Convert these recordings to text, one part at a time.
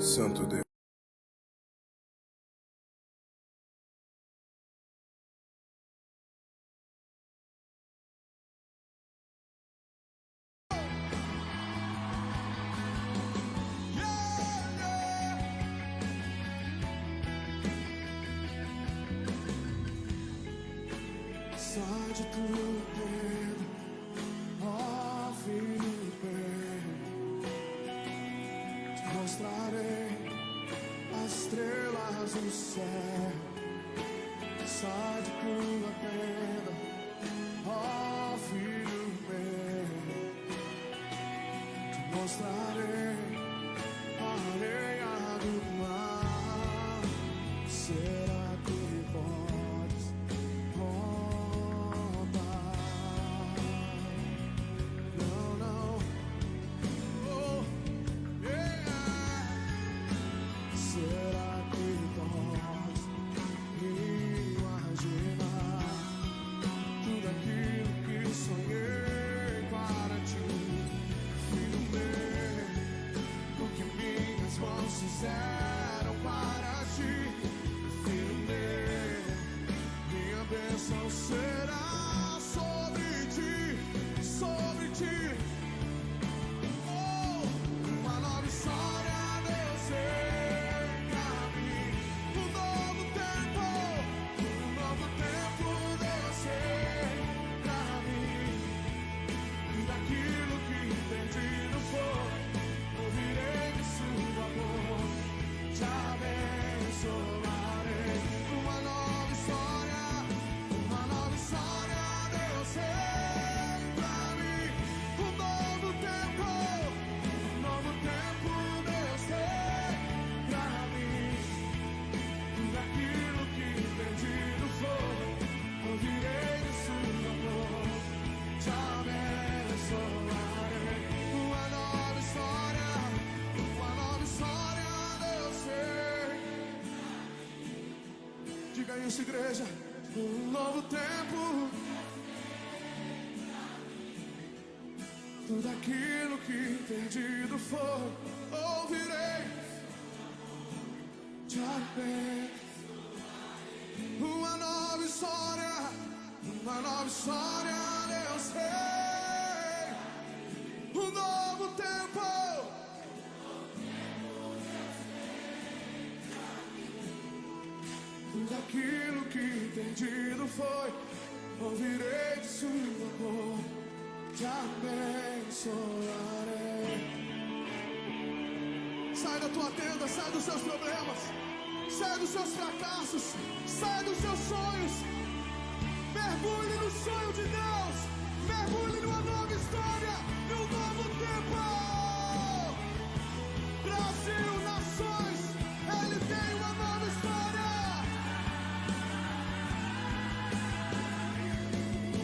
Santo Deus. Sai de tua pedra, ó filho bem, te mostrarei as estrelas do céu. Sai de tua pedra, ó filho bem, te mostrarei a areia do mar. Será que podes rodar? Não, não, oh, yeah. Será que podes imaginar tudo aquilo que sonhei para ti, filho meu? O que minhas mãos fizeram para ti, filho meu? Minha bênção será sobre ti, sobre ti. Oh, uma nova história Deus tem pra mim. Um novo tempo Deus tem pra mim. E daquilo que perdido foi, ouvirei de sua voz, te abençoarei. Uma nova história Deus tem pra mim. Um novo tempo Deus tem pra mim. Tudo aquilo que perdido foi, ouvirei de sua voz, te abençoarei. Uma nova história Deus tem. Diga isso, igreja. Um novo tempo. Tudo aquilo que perdido foi, ouvirei, te abençoarei. Uma nova história Deus tem. Um novo tempo. Tudo aquilo que perdido foi, ouvirei de sua voz, te abençoarei. Sai da tua tenda, sai dos seus problemas, sai dos seus fracassos, sai dos seus sonhos. Mergulhe no sonho de Deus, mergulhe numa nova história, num novo tempo. Brasil, nações, Ele tem uma nova história.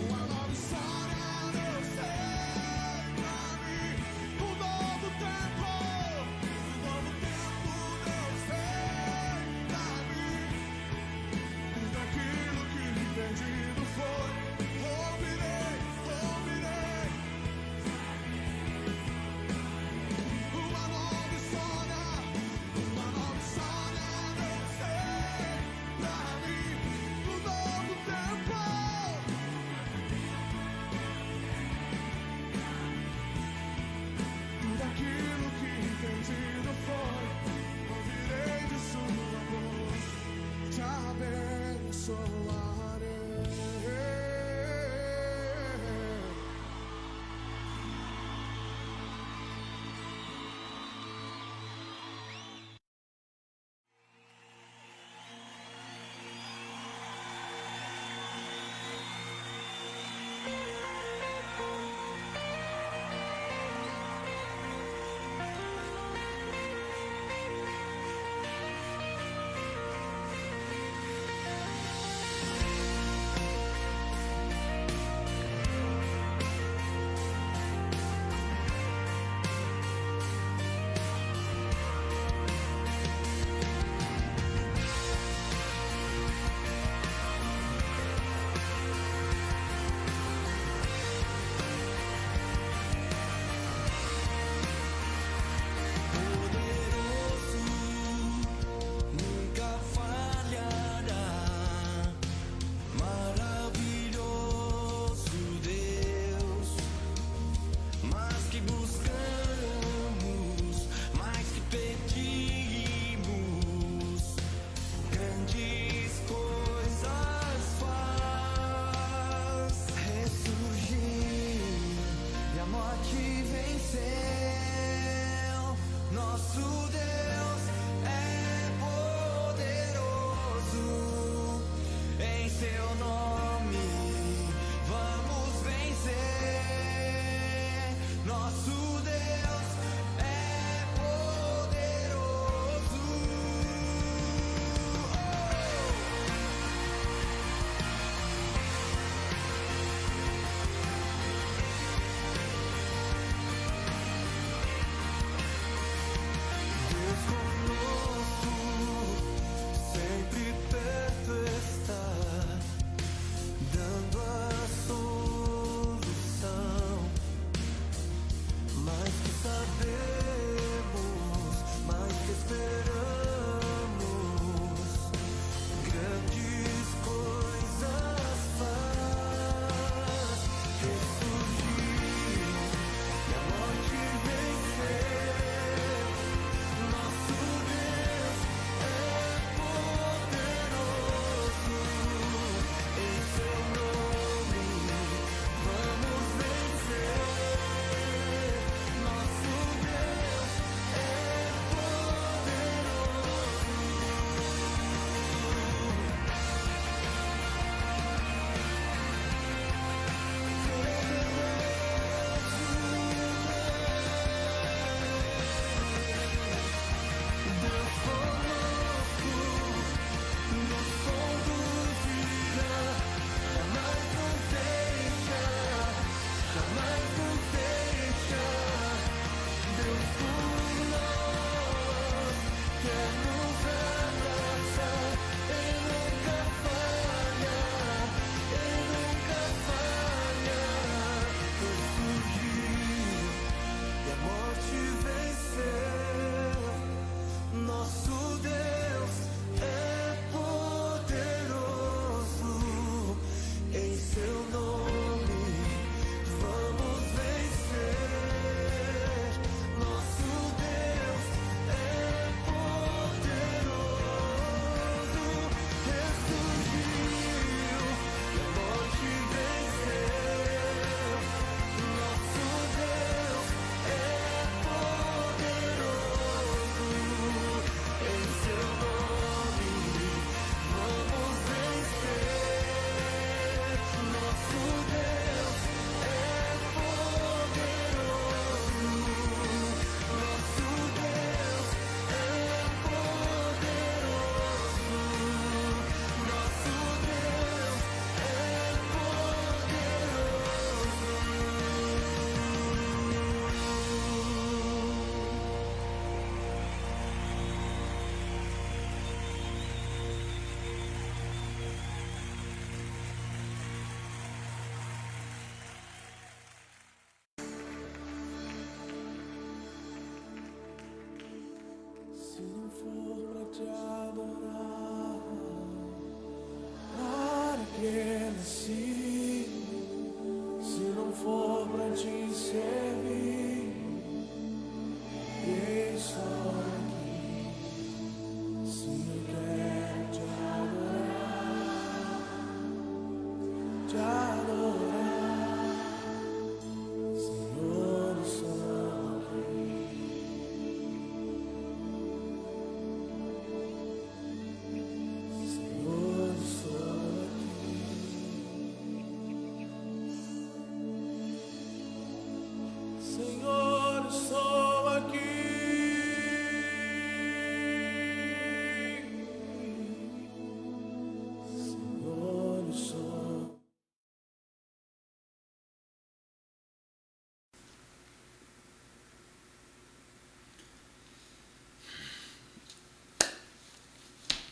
Uma nova história Deus tem pra mim. Um novo tempo Deus tem pra mim. Tudo aquilo que perdido foi, ouvirei. Uma nova história Deus tem pra mim. Um novo tempo. Tudo aquilo que perdido foi, ouvirei de sua voz, te abençoarei.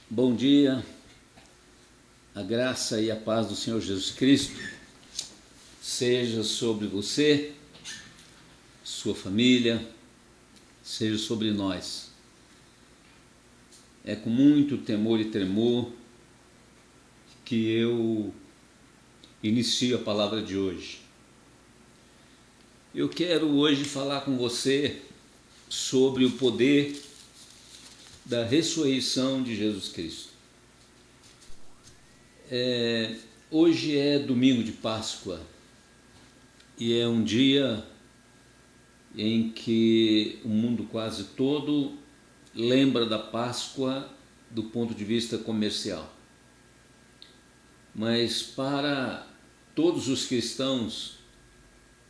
Bom dia, a graça e a paz do Senhor Jesus Cristo seja sobre você, sua família, seja sobre nós. É com muito temor e tremor que eu inicio a palavra de hoje. Eu quero hoje falar com você sobre o poder da ressurreição de Jesus Cristo. Hoje é domingo de Páscoa e é um dia em que o mundo quase todo lembra da Páscoa do ponto de vista comercial. Mas para todos os cristãos,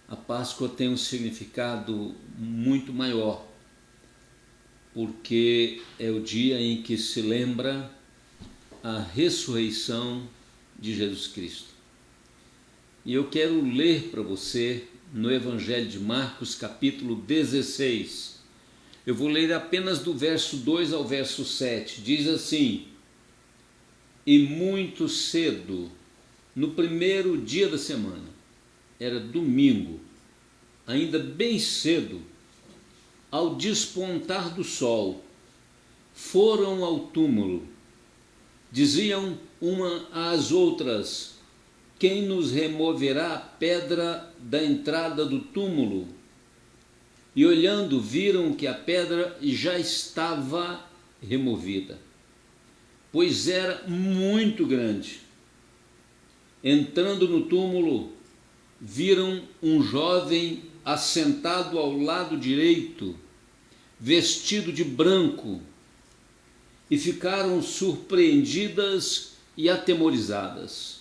a Páscoa tem um significado muito maior, porque é o dia em que se lembra a ressurreição de Jesus Cristo. E eu quero ler para você no Evangelho de Marcos, capítulo 16. Eu vou ler apenas do verso 2 ao verso 7. Diz assim: E muito cedo, no primeiro dia da semana, era domingo, ainda bem cedo, ao despontar do sol, foram ao túmulo. Diziam uma às outras: Quem nos removerá a pedra da entrada do túmulo? E olhando, viram que a pedra já estava removida, pois era muito grande. Entrando no túmulo, viram um jovem assentado ao lado direito, vestido de branco, e ficaram surpreendidas e atemorizadas.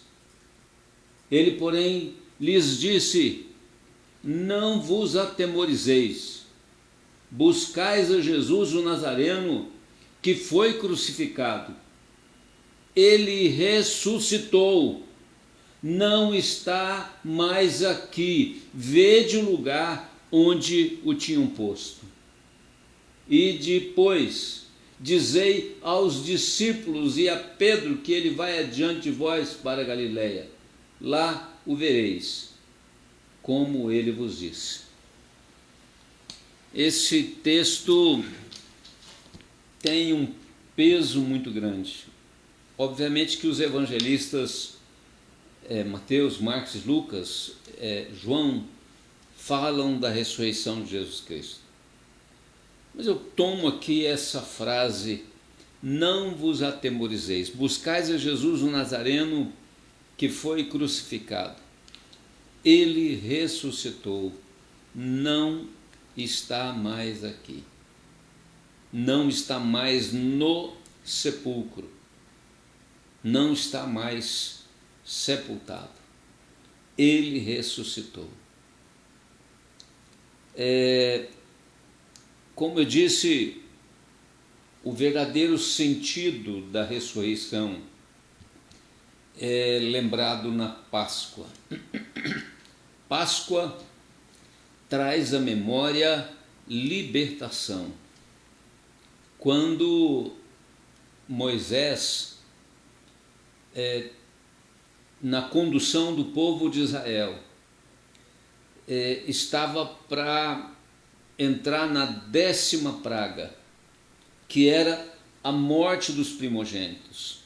Ele, porém, lhes disse: Não vos atemorizeis. Buscais a Jesus o Nazareno, que foi crucificado. Ele ressuscitou. Não está mais aqui. Vede o lugar onde o tinham posto. E depois dizei aos discípulos e a Pedro que ele vai adiante de vós para a Galiléia. Lá o vereis, como ele vos disse. Esse texto tem um peso muito grande. Obviamente que os evangelistas Mateus, Marcos e Lucas, João, falam da ressurreição de Jesus Cristo. Mas eu tomo aqui essa frase: não vos atemorizeis, buscais a Jesus o Nazareno, que foi crucificado. Ele ressuscitou, não está mais aqui, não está mais no sepulcro, não está mais sepultado. Ele ressuscitou. Como eu disse, o verdadeiro sentido da ressurreição é lembrado na Páscoa. Páscoa traz à memória libertação. Quando Moisés, na condução do povo de Israel, estava para entrar na 10ª praga, que era a morte dos primogênitos.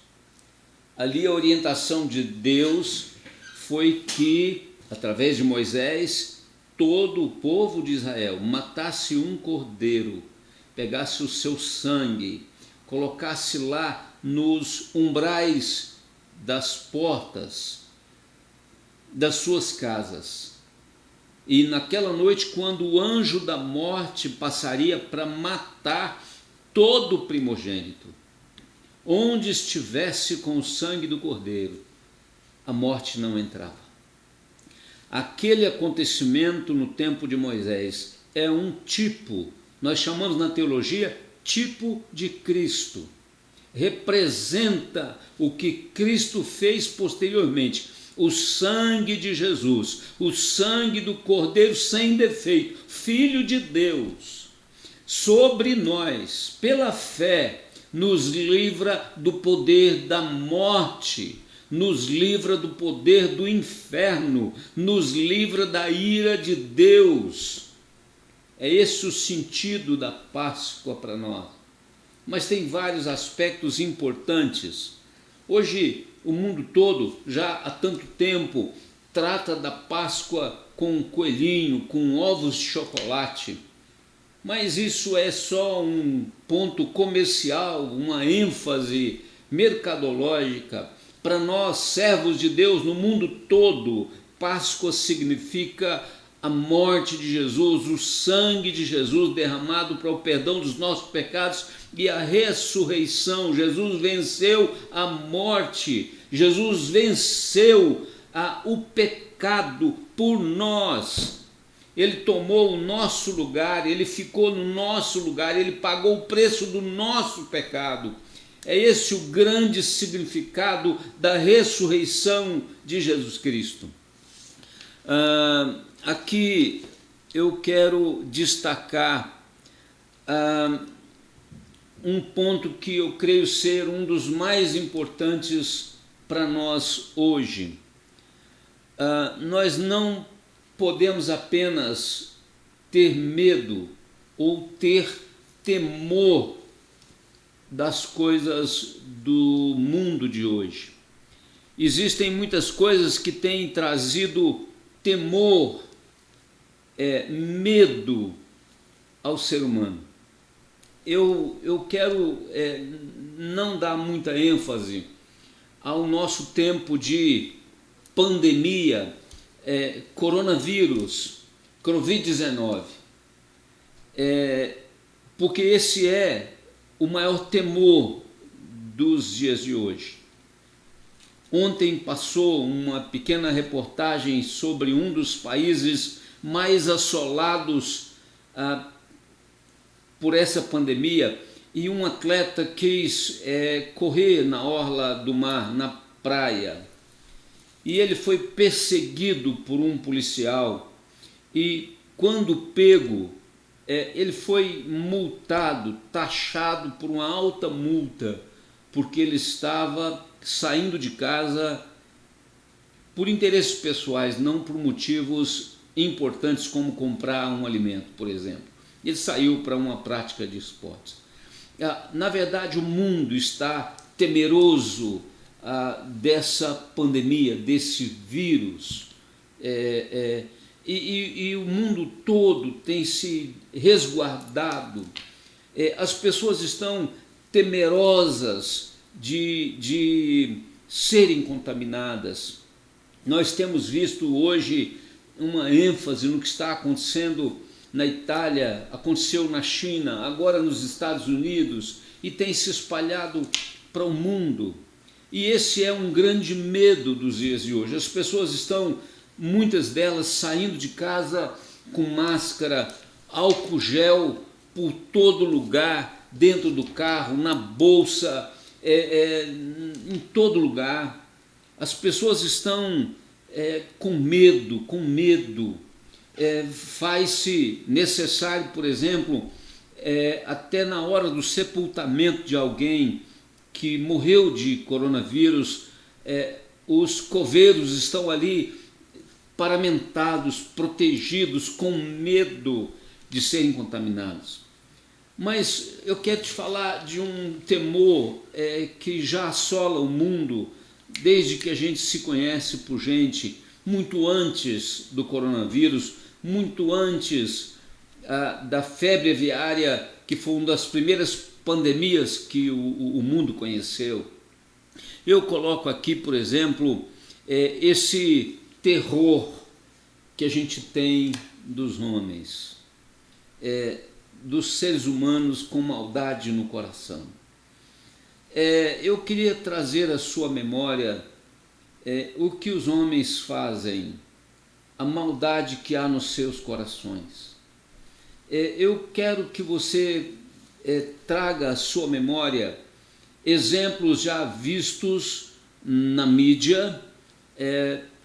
Ali a orientação de Deus foi que, através de Moisés, todo o povo de Israel matasse um cordeiro, pegasse o seu sangue, colocasse lá nos umbrais das portas das suas casas. E naquela noite, quando o anjo da morte passaria para matar todo o primogênito, onde estivesse com o sangue do cordeiro, a morte não entrava. Aquele acontecimento no tempo de Moisés é um tipo, nós chamamos na teologia, tipo de Cristo. Representa o que Cristo fez posteriormente. O sangue de Jesus, o sangue do Cordeiro sem defeito, Filho de Deus, sobre nós, pela fé, nos livra do poder da morte, nos livra do poder do inferno, nos livra da ira de Deus. É esse o sentido da Páscoa para nós. Mas tem vários aspectos importantes. Hoje, o mundo todo, já há tanto tempo, trata da Páscoa com coelhinho, com ovos de chocolate. Mas isso é só um ponto comercial, uma ênfase mercadológica. Para nós, servos de Deus no mundo todo, Páscoa significa a morte de Jesus, o sangue de Jesus derramado para o perdão dos nossos pecados e a ressurreição. Jesus venceu a morte, Jesus venceu o pecado por nós. Ele tomou o nosso lugar, ele ficou no nosso lugar, ele pagou o preço do nosso pecado. É esse o grande significado da ressurreição de Jesus Cristo. Aqui eu quero destacar um ponto que eu creio ser um dos mais importantes para nós hoje. Nós não podemos apenas ter medo ou ter temor das coisas do mundo de hoje. Existem muitas coisas que têm trazido temor, medo ao ser humano. Eu quero não dar muita ênfase ao nosso tempo de pandemia, coronavírus, Covid-19, porque esse é o maior temor dos dias de hoje. Ontem passou uma pequena reportagem sobre um dos países mais assolados por essa pandemia, e um atleta quis correr na orla do mar, na praia, e ele foi perseguido por um policial, e quando pego, ele foi multado, taxado por uma alta multa, porque ele estava saindo de casa por interesses pessoais, não por motivos importantes como comprar um alimento, por exemplo. Ele saiu para uma prática de esportes. Na verdade, o mundo está temeroso dessa pandemia, desse vírus, e o mundo todo tem se resguardado. As pessoas estão temerosas de serem contaminadas. Nós temos visto hoje uma ênfase no que está acontecendo na Itália, aconteceu na China, agora nos Estados Unidos, e tem se espalhado para o mundo. E esse é um grande medo dos dias de hoje. As pessoas estão, muitas delas, saindo de casa com máscara, álcool gel por todo lugar, dentro do carro, na bolsa, em todo lugar. As pessoas estão com medo. Faz-se necessário, por exemplo, até na hora do sepultamento de alguém que morreu de coronavírus, os coveiros estão ali paramentados, protegidos, com medo de serem contaminados. Mas eu quero te falar de um temor que já assola o mundo desde que a gente se conhece por gente, muito antes do coronavírus, muito antes da febre aviária, que foi uma das primeiras pandemias que o mundo conheceu. Eu coloco aqui, por exemplo, esse terror que a gente tem dos homens, dos seres humanos com maldade no coração. Eu queria trazer à sua memória o que os homens fazem, a maldade que há nos seus corações. Eu quero que você traga à sua memória exemplos já vistos na mídia,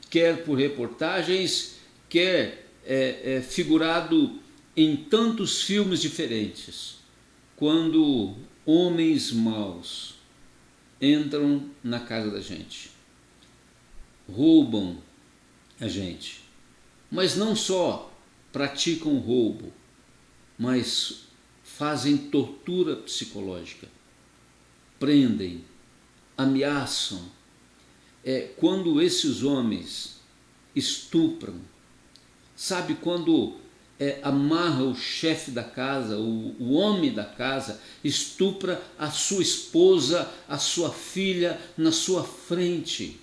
quer por reportagens, quer figurado em tantos filmes diferentes, quando homens maus entram na casa da gente, roubam a gente, mas não só praticam roubo, mas fazem tortura psicológica, prendem, ameaçam. Quando esses homens estupram, sabe quando amarra o chefe da casa, o homem da casa, estupra a sua esposa, a sua filha na sua frente,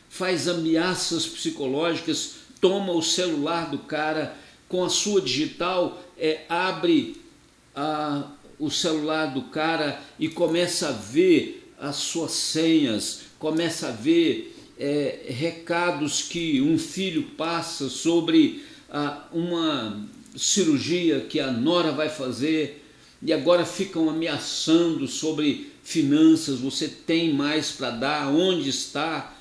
faz ameaças psicológicas toma o celular do cara, com a sua digital, abre o celular do cara e começa a ver as suas senhas, começa a ver recados que um filho passa sobre uma cirurgia que a nora vai fazer, e agora ficam ameaçando sobre finanças, você tem mais para dar, onde está?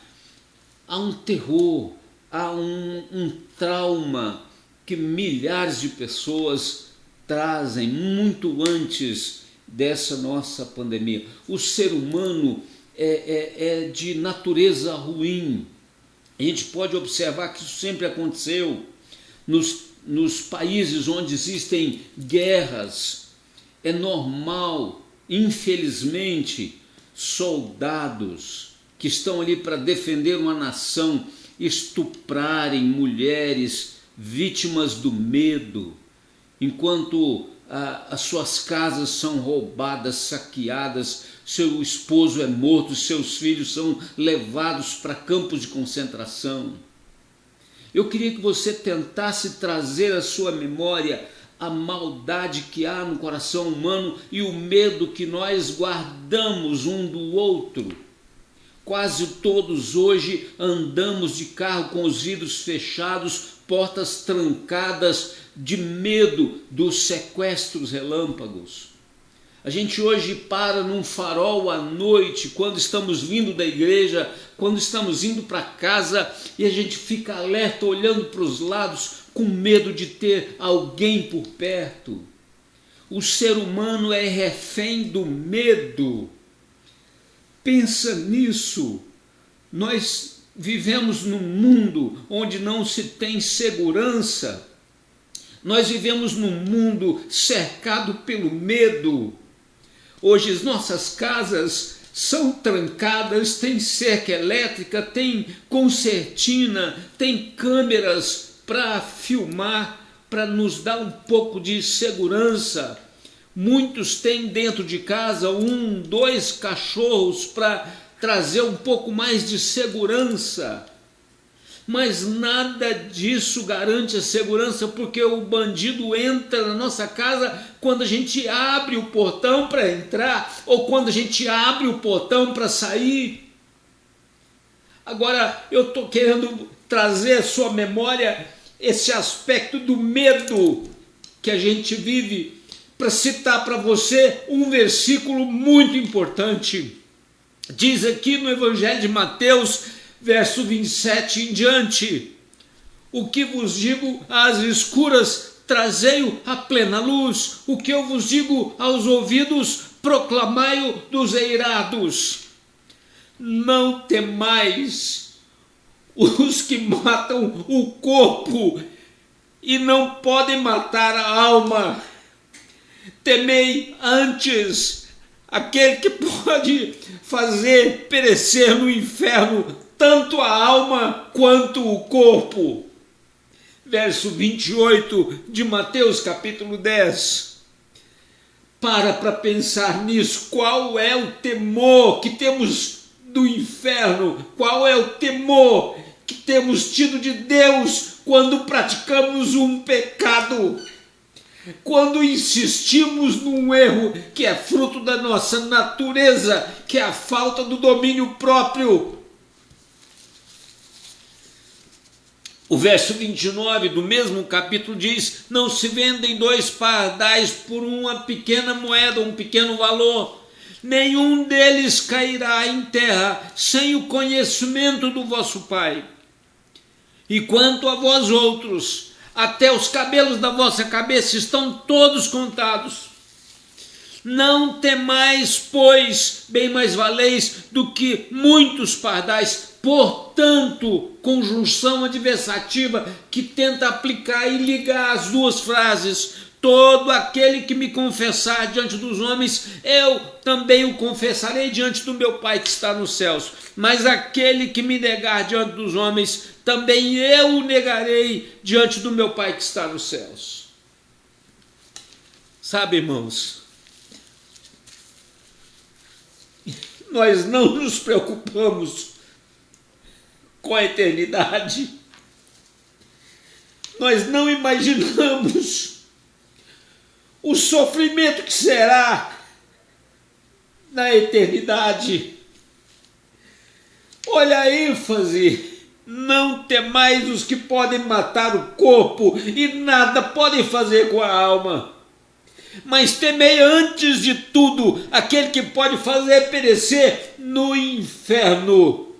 Há um terror, há um trauma que milhares de pessoas trazem muito antes dessa nossa pandemia. O ser humano é de natureza ruim. A gente pode observar que isso sempre aconteceu nos países onde existem guerras. É normal, infelizmente, soldados que estão ali para defender uma nação estuprarem mulheres vítimas do medo, enquanto as suas casas são roubadas, saqueadas, seu esposo é morto, seus filhos são levados para campos de concentração. Eu queria que você tentasse trazer à sua memória a maldade que há no coração humano e o medo que nós guardamos um do outro. Quase todos hoje andamos de carro com os vidros fechados, portas trancadas, de medo dos sequestros relâmpagos. A gente hoje para num farol à noite, quando estamos vindo da igreja, quando estamos indo para casa, e a gente fica alerta, olhando para os lados, com medo de ter alguém por perto. O ser humano é refém do medo. Pensa nisso. Nós vivemos num mundo onde não se tem segurança. Nós vivemos num mundo cercado pelo medo. Hoje as nossas casas são trancadas, tem cerca elétrica, tem concertina, tem câmeras para filmar, para nos dar um pouco de segurança. Muitos têm dentro de casa 1, 2 cachorros para trazer um pouco mais de segurança. Mas nada disso garante a segurança, porque o bandido entra na nossa casa quando a gente abre o portão para entrar, ou quando a gente abre o portão para sair. Agora eu estou querendo trazer à sua memória esse aspecto do medo que a gente vive, para citar para você um versículo muito importante. Diz aqui no Evangelho de Mateus, verso 27 em diante: o que vos digo às escuras, trazei-o à plena luz. O que eu vos digo aos ouvidos, proclamai-o dos eirados. Não temais os que matam o corpo e não podem matar a alma. Temei antes aquele que pode fazer perecer no inferno tanto a alma quanto o corpo. Verso 28 de Mateus capítulo 10. Para pensar nisso, qual é o temor que temos do inferno? Qual é o temor que temos tido de Deus quando praticamos um pecado? Quando insistimos num erro que é fruto da nossa natureza, que é a falta do domínio próprio. O verso 29 do mesmo capítulo diz: não se vendem 2 pardais por uma pequena moeda, um pequeno valor. Nenhum deles cairá em terra sem o conhecimento do vosso Pai. E quanto a vós outros, até os cabelos da vossa cabeça estão todos contados. Não temais, pois, bem mais valeis do que muitos pardais. Portanto, conjunção adversativa que tenta aplicar e ligar as duas frases. Todo aquele que me confessar diante dos homens, eu também o confessarei diante do meu Pai que está nos céus. Mas aquele que me negar diante dos homens, também eu o negarei diante do meu Pai que está nos céus. Sabe, irmãos, nós não nos preocupamos com a eternidade. nós não imaginamos o sofrimento que será na eternidade. Olha a ênfase: não temais os que podem matar o corpo e nada podem fazer com a alma, mas temei antes de tudo aquele que pode fazer perecer no inferno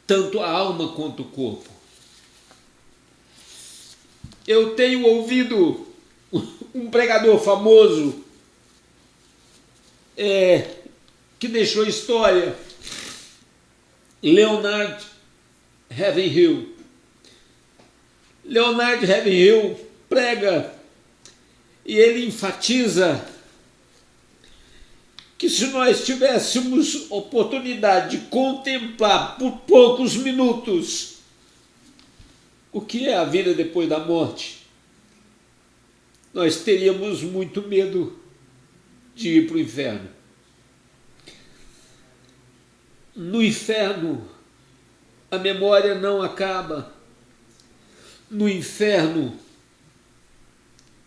tanto a alma quanto o corpo. Eu tenho ouvido um pregador famoso que deixou história, Leonard Ravenhill. Leonard Ravenhill prega e ele enfatiza que se nós tivéssemos oportunidade de contemplar por poucos minutos o que é a vida depois da morte, nós teríamos muito medo de ir para o inferno. No inferno, a memória não acaba. No inferno,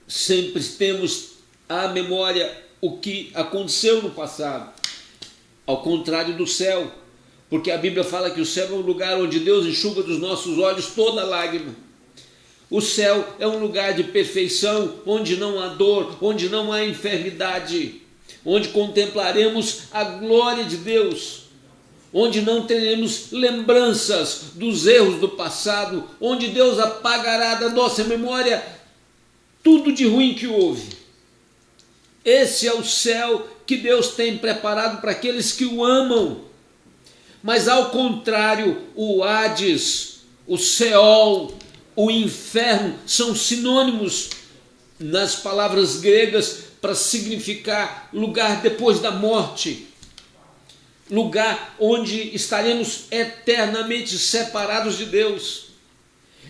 sempre temos à memória o que aconteceu no passado, ao contrário do céu, porque a Bíblia fala que o céu é um lugar onde Deus enxuga dos nossos olhos toda lágrima. O céu é um lugar de perfeição, onde não há dor, onde não há enfermidade, onde contemplaremos a glória de Deus, onde não teremos lembranças dos erros do passado, onde Deus apagará da nossa memória tudo de ruim que houve. Esse é o céu que Deus tem preparado para aqueles que o amam. Mas ao contrário, o Hades, o Seol, o inferno são sinônimos nas palavras gregas para significar lugar depois da morte, lugar onde estaremos eternamente separados de Deus.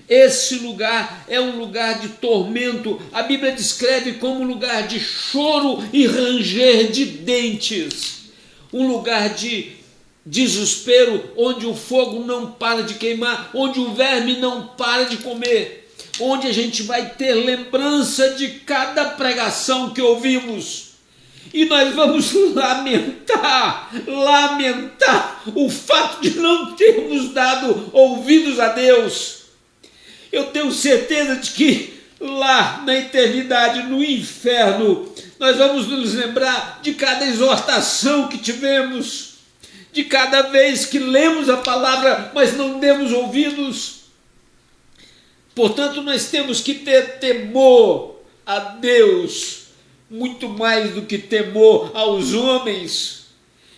Esse lugar é um lugar de tormento. A Bíblia descreve como um lugar de choro e ranger de dentes, um lugar de desespero, onde o fogo não para de queimar, onde o verme não para de comer, onde a gente vai ter lembrança de cada pregação que ouvimos, e nós vamos lamentar o fato de não termos dado ouvidos a Deus. Eu tenho certeza de que lá na eternidade, no inferno, nós vamos nos lembrar de cada exortação que tivemos, de cada vez que lemos a palavra, mas não demos ouvidos. Portanto, nós temos que ter temor a Deus, muito mais do que temor aos homens.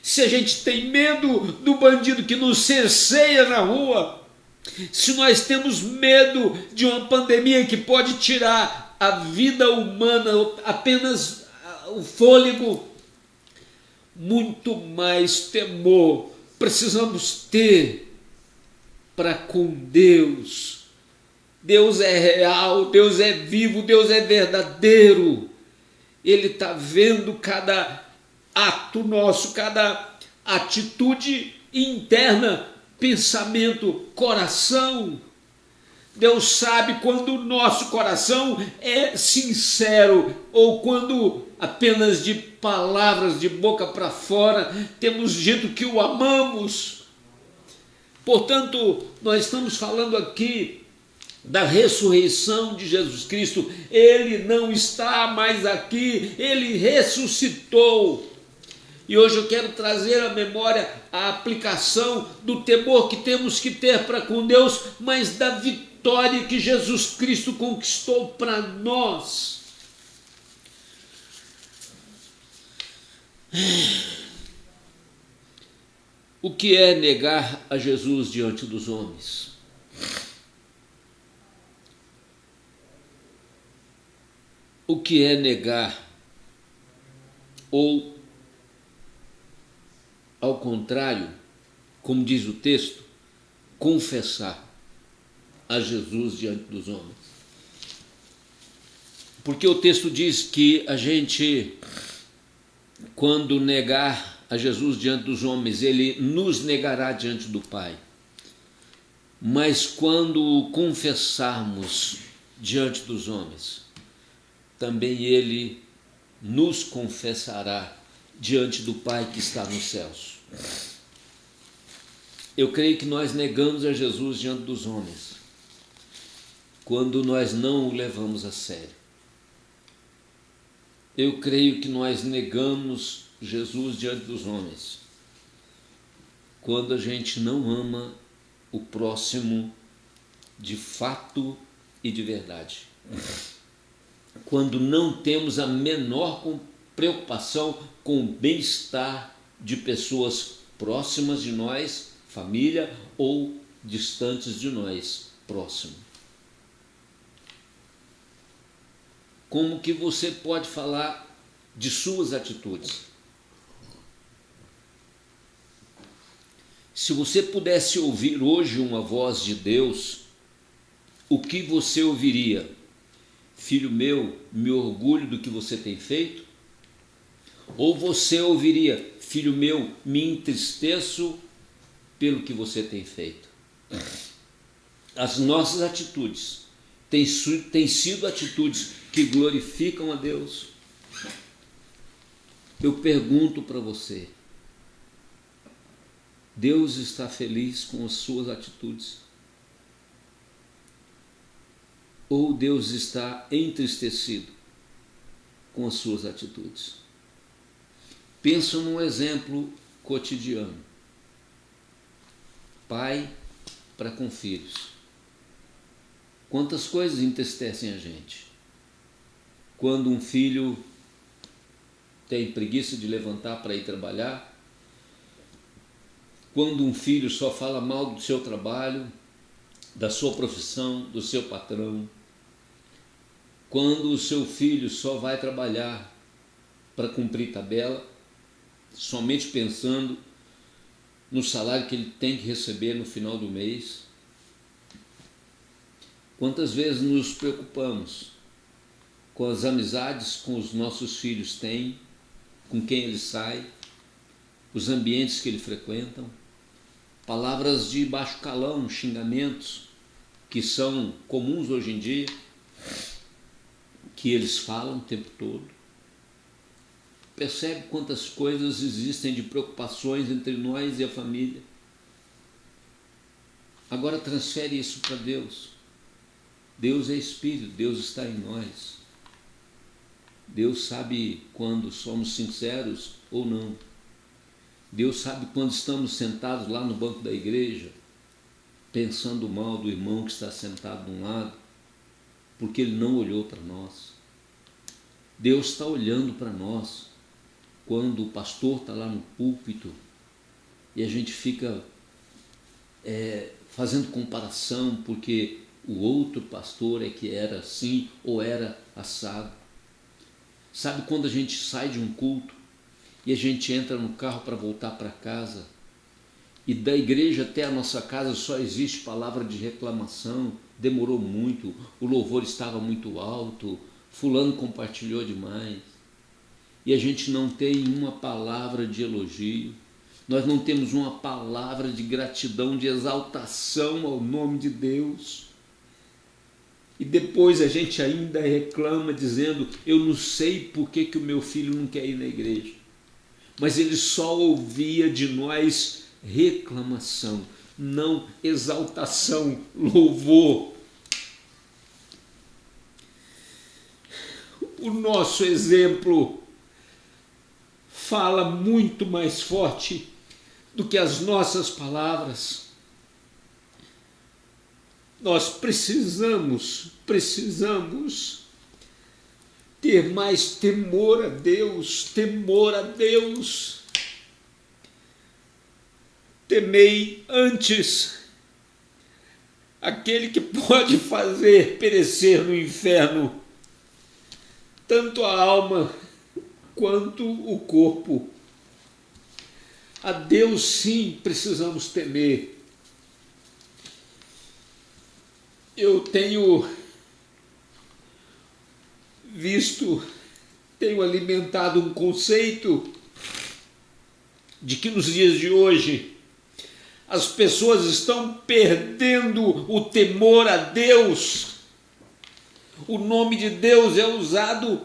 Se a gente tem medo do bandido que nos cerceia na rua, se nós temos medo de uma pandemia que pode tirar a vida humana, apenas o fôlego, muito mais temor precisamos ter para com Deus. Deus é real, Deus é vivo, Deus é verdadeiro. Ele está vendo cada ato nosso, cada atitude interna, pensamento, coração. Deus sabe quando o nosso coração é sincero ou quando apenas de palavras de boca para fora temos dito que o amamos. Portanto, nós estamos falando aqui da ressurreição de Jesus Cristo. Ele não está mais aqui, ele ressuscitou. E hoje eu quero trazer à memória a aplicação do temor que temos que ter para com Deus, mas da vitória que Jesus Cristo conquistou para nós. O que é negar a Jesus diante dos homens? O que é negar? Ou, ao contrário, como diz o texto, confessar a Jesus diante dos homens. Porque o texto diz que a gente, quando negar a Jesus diante dos homens, ele nos negará diante do Pai. Mas quando confessarmos diante dos homens, também Ele nos confessará diante do Pai que está nos céus. Eu creio que nós negamos a Jesus diante dos homens quando nós não o levamos a sério. Eu creio que nós negamos Jesus diante dos homens quando a gente não ama o próximo de fato e de verdade. Quando não temos a menor preocupação com o bem-estar de pessoas próximas de nós, família, ou distantes de nós, próximo. Como que você pode falar de suas atitudes? Se você pudesse ouvir hoje uma voz de Deus, o que você ouviria? Filho meu, me orgulho do que você tem feito? Ou você ouviria, filho meu, me entristeço pelo que você tem feito? As nossas atitudes têm sido atitudes que glorificam a Deus? Eu pergunto para você, Deus está feliz com as suas atitudes? Ou Deus está entristecido com as suas atitudes? Pensa num exemplo cotidiano. Pai para com filhos. Quantas coisas entristecem a gente? Quando um filho tem preguiça de levantar para ir trabalhar, quando um filho só fala mal do seu trabalho, da sua profissão, do seu patrão, quando o seu filho só vai trabalhar para cumprir tabela, somente pensando no salário que ele tem que receber no final do mês. Quantas vezes nos preocupamos com as amizades que os nossos filhos têm, com quem eles saem, os ambientes que eles frequentam, palavras de baixo calão, xingamentos que são comuns hoje em dia, que eles falam o tempo todo. Percebe quantas coisas existem de preocupações entre nós e a família. Agora transfere isso para Deus. Deus é Espírito, Deus está em nós. Deus sabe quando somos sinceros ou não. Deus sabe quando estamos sentados lá no banco da igreja, pensando mal do irmão que está sentado de um lado, porque ele não olhou para nós. Deus está olhando para nós quando o pastor está lá no púlpito e a gente fica fazendo comparação porque o outro pastor é que era assim ou era assado. Sabe quando a gente sai de um culto e a gente entra no carro para voltar para casa e da igreja até a nossa casa só existe palavra de reclamação, demorou muito, o louvor estava muito alto, fulano compartilhou demais, e a gente não tem uma palavra de elogio, nós não temos uma palavra de gratidão, de exaltação ao nome de Deus. E depois a gente ainda reclama dizendo, eu não sei por que o meu filho não quer ir na igreja. Mas ele só ouvia de nós reclamação, não exaltação, louvor. O nosso exemplo fala muito mais forte do que as nossas palavras. Nós precisamos ter mais temor a Deus, Temei antes aquele que pode fazer perecer no inferno tanto a alma quanto o corpo. A Deus sim precisamos temer. Eu tenho alimentado um conceito de que nos dias de hoje As pessoas estão perdendo o temor a Deus. O nome de Deus é usado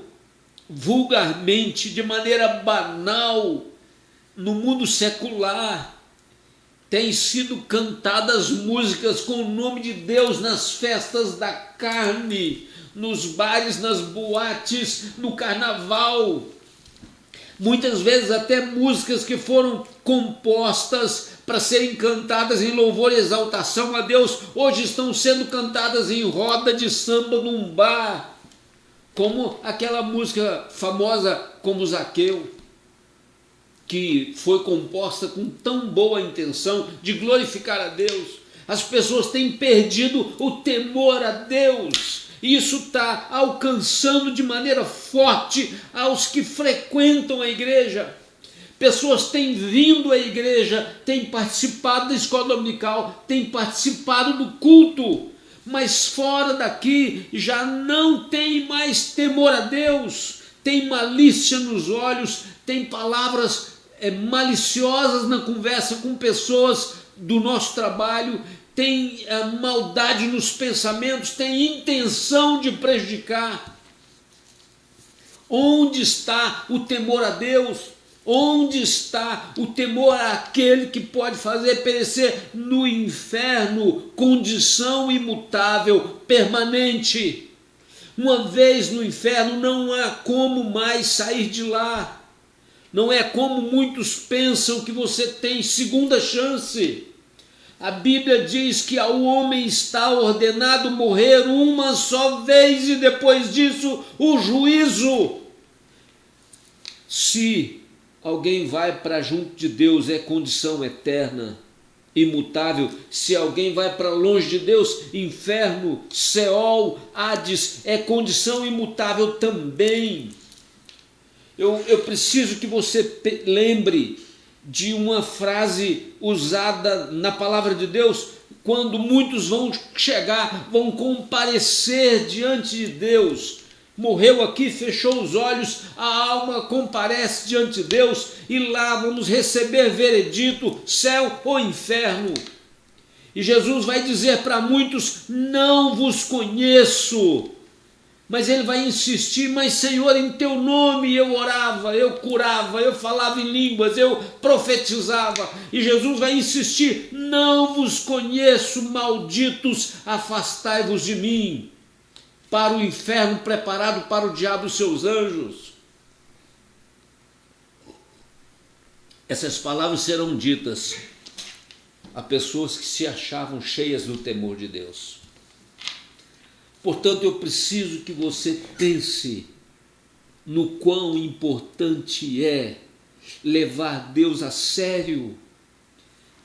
vulgarmente, de maneira banal, no mundo secular. Tem sido cantadas músicas com o nome de Deus nas festas da carne, nos bares, nas boates, no carnaval. Muitas vezes até músicas que foram compostas para serem cantadas em louvor e exaltação a Deus, hoje estão sendo cantadas em roda de samba num bar, como aquela música famosa como Zaqueu, que foi composta com tão boa intenção de glorificar a Deus. As pessoas têm perdido o temor a Deus. Isso está alcançando de maneira forte aos que frequentam a igreja. Pessoas têm vindo à igreja, têm participado da escola dominical, têm participado do culto, mas fora daqui já não tem mais temor a Deus, tem malícia nos olhos, tem palavras maliciosas na conversa com pessoas do nosso trabalho, tem maldade nos pensamentos, tem intenção de prejudicar. Onde está o temor a Deus? Onde está o temor àquele que pode fazer perecer no inferno, condição imutável, permanente? Uma vez no inferno, não há como mais sair de lá. Não é como muitos pensam que você tem segunda chance. A Bíblia diz que ao homem está ordenado morrer uma só vez e depois disso o juízo. Se alguém vai para junto de Deus, é condição eterna, imutável. Se alguém vai para longe de Deus, inferno, Seol, Hades, é condição imutável também. Eu preciso que você lembre de uma frase usada na palavra de Deus, quando muitos vão chegar, vão comparecer diante de Deus. Morreu aqui, fechou os olhos, a alma comparece diante de Deus e lá vamos receber veredito, céu ou inferno. E Jesus vai dizer para muitos: não vos conheço. Mas ele vai insistir: mas Senhor, em teu nome eu orava, eu curava, eu falava em línguas, eu profetizava. E Jesus vai insistir: não vos conheço, malditos, afastai-vos de mim, para o inferno preparado para o diabo e seus anjos. Essas palavras serão ditas a pessoas que se achavam cheias do temor de Deus. Portanto, eu preciso que você pense no quão importante é levar Deus a sério,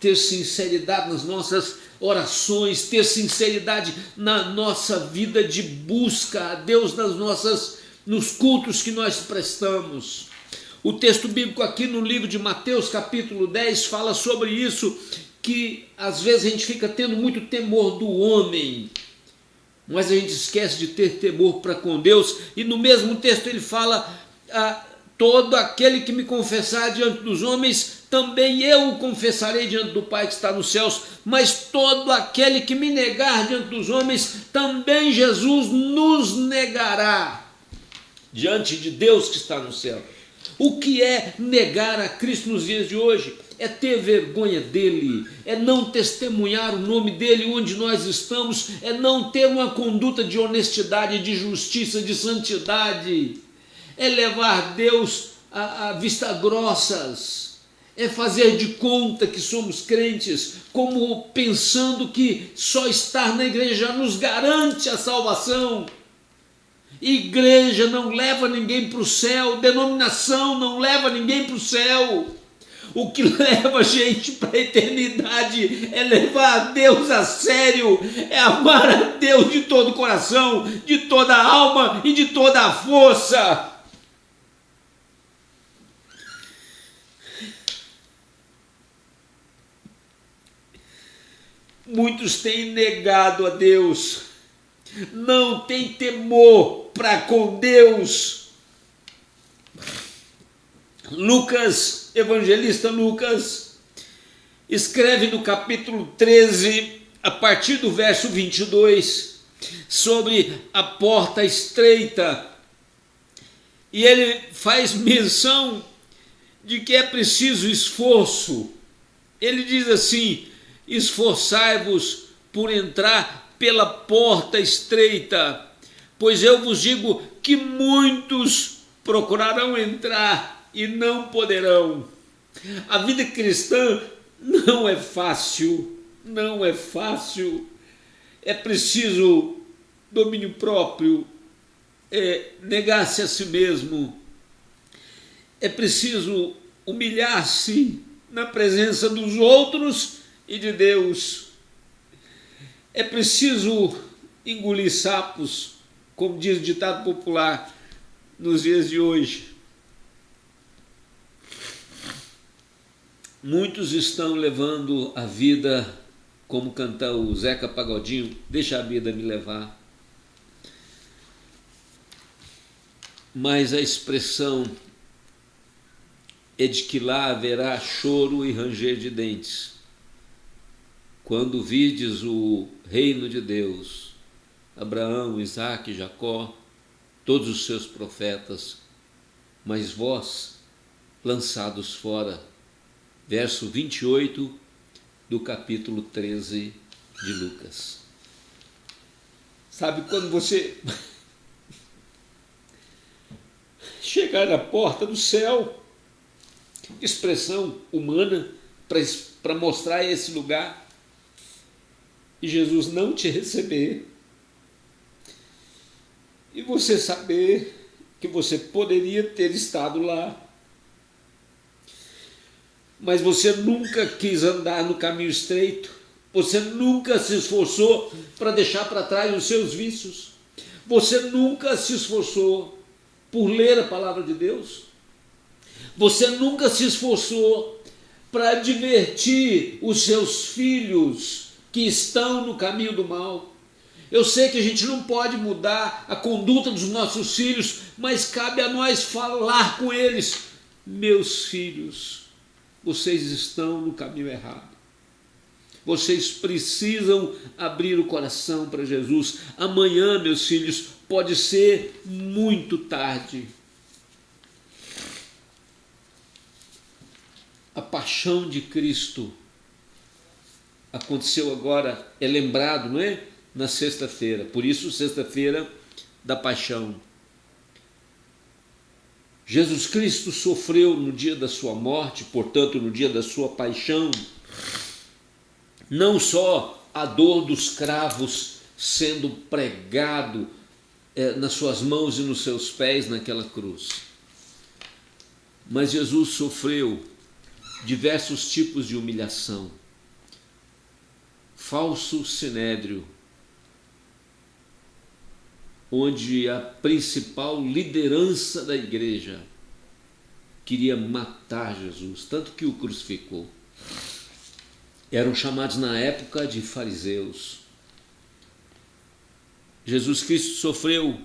ter sinceridade nas nossas orações, ter sinceridade na nossa vida de busca a Deus nos cultos que nós prestamos. O texto bíblico aqui no livro de Mateus, capítulo 10, fala sobre isso, que às vezes a gente fica tendo muito temor do homem, mas a gente esquece de ter temor para com Deus. E no mesmo texto ele fala: todo aquele que me confessar diante dos homens, também eu o confessarei diante do Pai que está nos céus. Mas todo aquele que me negar diante dos homens, também Jesus nos negará diante de Deus que está no céu. O que é negar a Cristo nos dias de hoje? É ter vergonha dele, é não testemunhar o nome dele onde nós estamos, é não ter uma conduta de honestidade, de justiça, de santidade, é levar Deus a vista grossas, é fazer de conta que somos crentes, como pensando que só estar na igreja já nos garante a salvação. Igreja não leva ninguém para o céu, denominação não leva ninguém para o céu. O que leva a gente para a eternidade é levar a Deus a sério, é amar a Deus de todo o coração, de toda a alma e de toda a força. Muitos têm negado a Deus, não têm temor para com Deus. Lucas, evangelista Lucas, escreve no capítulo 13, a partir do verso 22, sobre a porta estreita. E ele faz menção de que é preciso esforço. Ele diz assim: esforçai-vos por entrar pela porta estreita, pois eu vos digo que muitos procurarão entrar e não poderão. A vida cristã não é fácil, não é fácil. É preciso domínio próprio, negar-se a si mesmo. É preciso humilhar-se na presença dos outros e de Deus. É preciso engolir sapos, como diz o ditado popular nos dias de hoje. Muitos estão levando a vida, como canta o Zeca Pagodinho, deixa a vida me levar. Mas a expressão é de que lá haverá choro e ranger de dentes, quando virdes o reino de Deus, Abraão, Isaque, Jacó, todos os seus profetas, mas vós lançados fora. Verso 28 do capítulo 13 de Lucas. Sabe quando você chegar na porta do céu, expressão humana para mostrar esse lugar, e Jesus não te receber, e você saber que você poderia ter estado lá, mas você nunca quis andar no caminho estreito, você nunca se esforçou para deixar para trás os seus vícios, você nunca se esforçou por ler a palavra de Deus, você nunca se esforçou para advertir os seus filhos que estão no caminho do mal. Eu sei que a gente não pode mudar a conduta dos nossos filhos, mas cabe a nós falar com eles: meus filhos, vocês estão no caminho errado. Vocês precisam abrir o coração para Jesus. Amanhã, meus filhos, pode ser muito tarde. A paixão de Cristo aconteceu agora, é lembrado, não é? Na sexta-feira. Por isso, sexta-feira da paixão. Jesus Cristo sofreu no dia da sua morte, portanto, no dia da sua paixão, não só a dor dos cravos sendo pregado nas suas mãos e nos seus pés naquela cruz, mas Jesus sofreu diversos tipos de humilhação. Falso sinédrio, onde a principal liderança da igreja queria matar Jesus, tanto que o crucificou. Eram chamados na época de fariseus. Jesus Cristo sofreu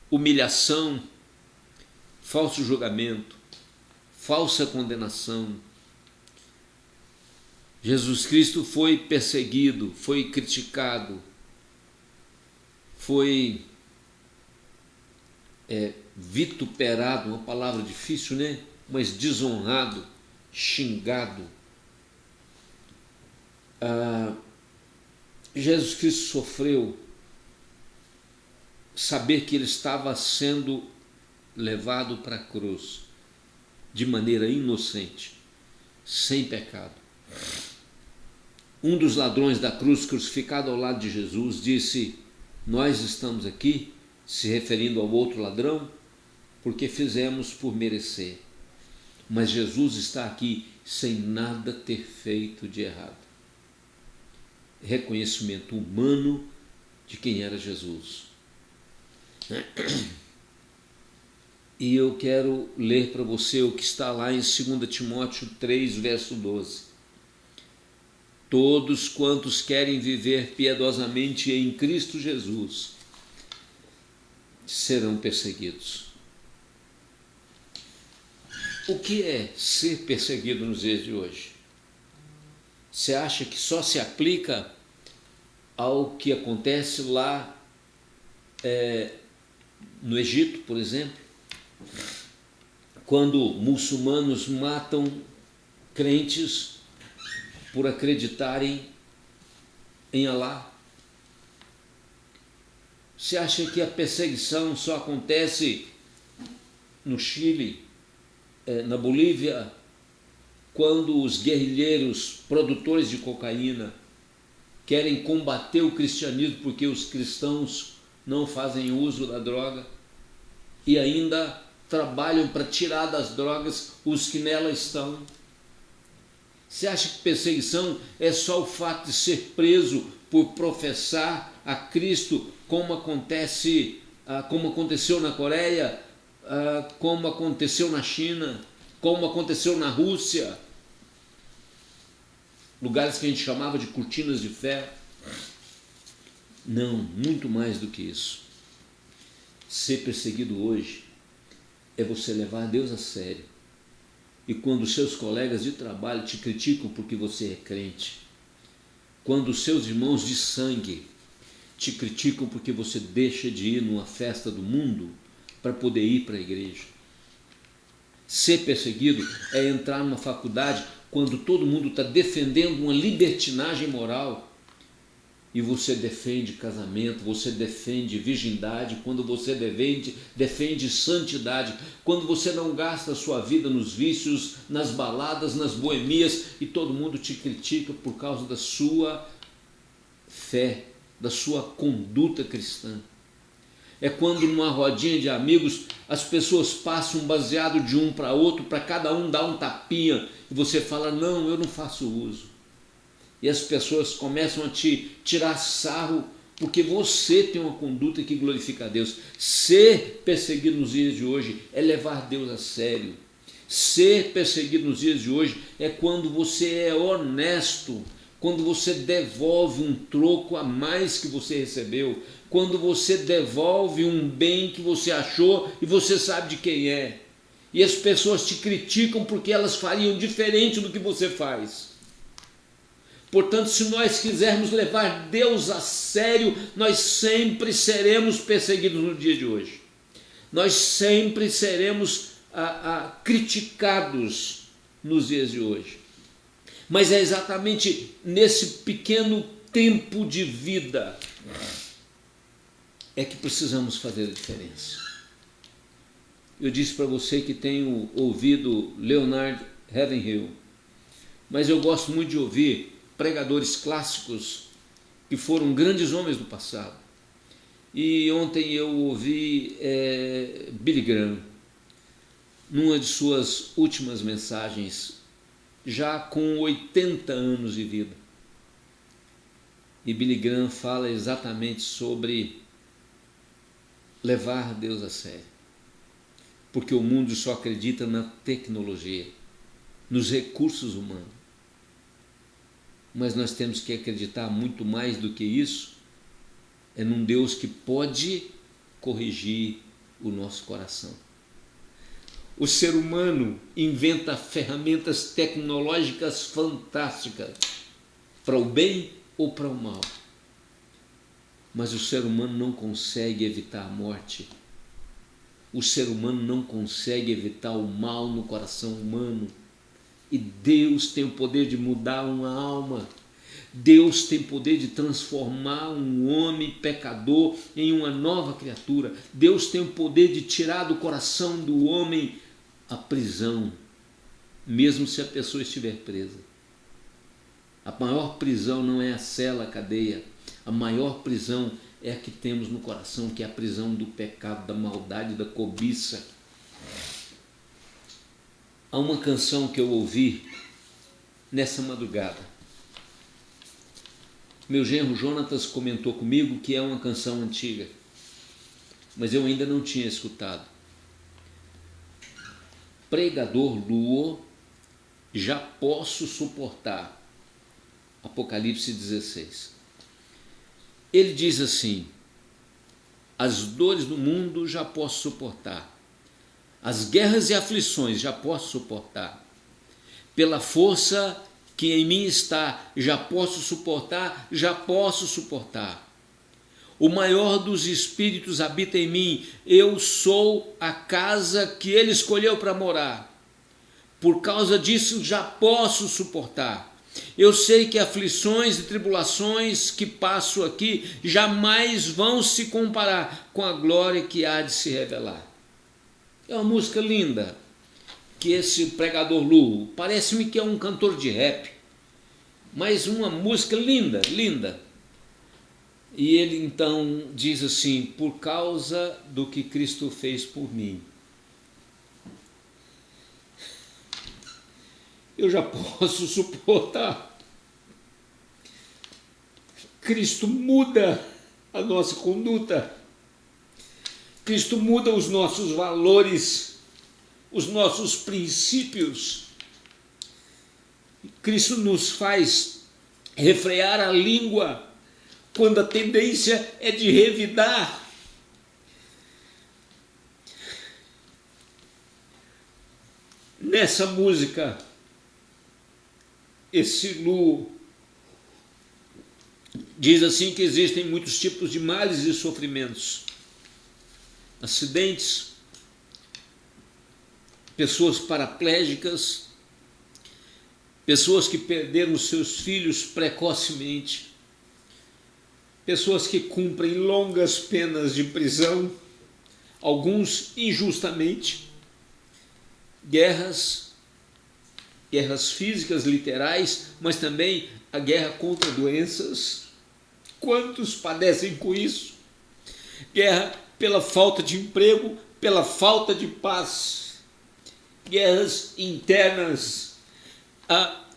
humilhação, falso julgamento, falsa condenação. Jesus Cristo foi perseguido, foi criticado, foi vituperado, uma palavra difícil, né? Mas desonrado, xingado. Jesus Cristo sofreu saber que ele estava sendo levado para a cruz de maneira inocente, sem pecado. Um dos ladrões da cruz, crucificado ao lado de Jesus, disse: nós estamos aqui, se referindo ao outro ladrão, porque fizemos por merecer. Mas Jesus está aqui sem nada ter feito de errado. Reconhecimento humano de quem era Jesus. E eu quero ler para você o que está lá em 2 Timóteo 3, verso 12. Todos quantos querem viver piedosamente em Cristo Jesus serão perseguidos. O que é ser perseguido nos dias de hoje? Você acha que só se aplica ao que acontece lá no Egito, por exemplo, quando muçulmanos matam crentes por acreditarem em Alá? Você acha que a perseguição só acontece no Chile, na Bolívia, quando os guerrilheiros produtores de cocaína querem combater o cristianismo porque os cristãos não fazem uso da droga e ainda trabalham para tirar das drogas os que nela estão? Você acha que perseguição é só o fato de ser preso por professar a Cristo, como aconteceu na Coreia, como aconteceu na China, como aconteceu na Rússia, lugares que a gente chamava de cortinas de ferro? Não, muito mais do que isso. Ser perseguido hoje é você levar Deus a sério. E quando os seus colegas de trabalho te criticam porque você é crente, quando os seus irmãos de sangue te criticam porque você deixa de ir numa festa do mundo para poder ir para a igreja. Ser perseguido é entrar numa faculdade quando todo mundo está defendendo uma libertinagem moral e você defende casamento, você defende virgindade, quando você defende santidade, quando você não gasta a sua vida nos vícios, nas baladas, nas boemias, e todo mundo te critica por causa da sua fé, da sua conduta cristã. É quando numa rodinha de amigos as pessoas passam um baseado de um para outro, para cada um dar um tapinha, e você fala: não, eu não faço uso. E as pessoas começam a te tirar sarro porque você tem uma conduta que glorifica a Deus. Ser perseguido nos dias de hoje é levar Deus a sério. Ser perseguido nos dias de hoje é quando você é honesto, quando você devolve um troco a mais que você recebeu, quando você devolve um bem que você achou e você sabe de quem é. E as pessoas te criticam porque elas fariam diferente do que você faz. Portanto, se nós quisermos levar Deus a sério, nós sempre seremos perseguidos no dia de hoje. Nós sempre seremos criticados nos dias de hoje. Mas é exatamente nesse pequeno tempo de vida é que precisamos fazer a diferença. Eu disse para você que tenho ouvido Leonard Ravenhill, mas eu gosto muito de ouvir pregadores clássicos que foram grandes homens do passado. E ontem eu ouvi Billy Graham, numa de suas últimas mensagens, já com 80 anos de vida. E Billy Graham fala exatamente sobre levar Deus a sério. Porque o mundo só acredita na tecnologia, nos recursos humanos. Mas nós temos que acreditar muito mais do que isso, é num Deus que pode corrigir o nosso coração. O ser humano inventa ferramentas tecnológicas fantásticas, para o bem ou para o mal. Mas o ser humano não consegue evitar a morte. O ser humano não consegue evitar o mal no coração humano. E Deus tem o poder de mudar uma alma. Deus tem poder de transformar um homem pecador em uma nova criatura. Deus tem o poder de tirar do coração do homem a prisão, mesmo se a pessoa estiver presa. A maior prisão não é a cela, a cadeia. A maior prisão é a que temos no coração, que é a prisão do pecado, da maldade, da cobiça. Há uma canção que eu ouvi nessa madrugada. Meu genro Jonatas comentou comigo que é uma canção antiga, mas eu ainda não tinha escutado. Pregador Luo, já posso suportar. Apocalipse 16. Ele diz assim: as dores do mundo já posso suportar. As guerras e aflições já posso suportar, pela força que em mim está, já posso suportar, já posso suportar. O maior dos espíritos habita em mim, eu sou a casa que ele escolheu para morar. Por causa disso já posso suportar. Eu sei que aflições e tribulações que passo aqui jamais vão se comparar com a glória que há de se revelar. É uma música linda, que esse pregador Lu, parece-me que é um cantor de rap, mas uma música linda, linda. E ele então diz assim: por causa do que Cristo fez por mim, eu já posso suportar. Cristo muda a nossa conduta. Cristo muda os nossos valores, os nossos princípios. Cristo nos faz refrear a língua quando a tendência é de revidar. Nessa música, esse Lu diz assim que existem muitos tipos de males e sofrimentos. Acidentes, pessoas paraplégicas, pessoas que perderam seus filhos precocemente, pessoas que cumprem longas penas de prisão, alguns injustamente, guerras físicas, literais, mas também a guerra contra doenças. Quantos padecem com isso? Guerra pela falta de emprego, pela falta de paz, guerras internas,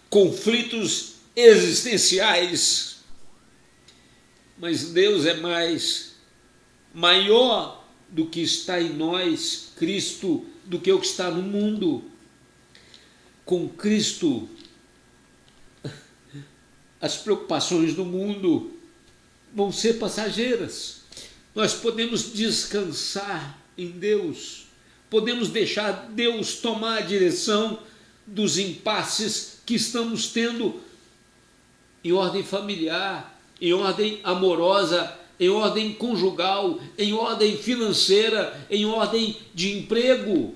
conflitos existenciais. Mas Deus é maior do que está em nós, Cristo, do que o que está no mundo. Com Cristo, as preocupações do mundo vão ser passageiras. Nós podemos descansar em Deus, podemos deixar Deus tomar a direção dos impasses que estamos tendo em ordem familiar, em ordem amorosa, em ordem conjugal, em ordem financeira, em ordem de emprego.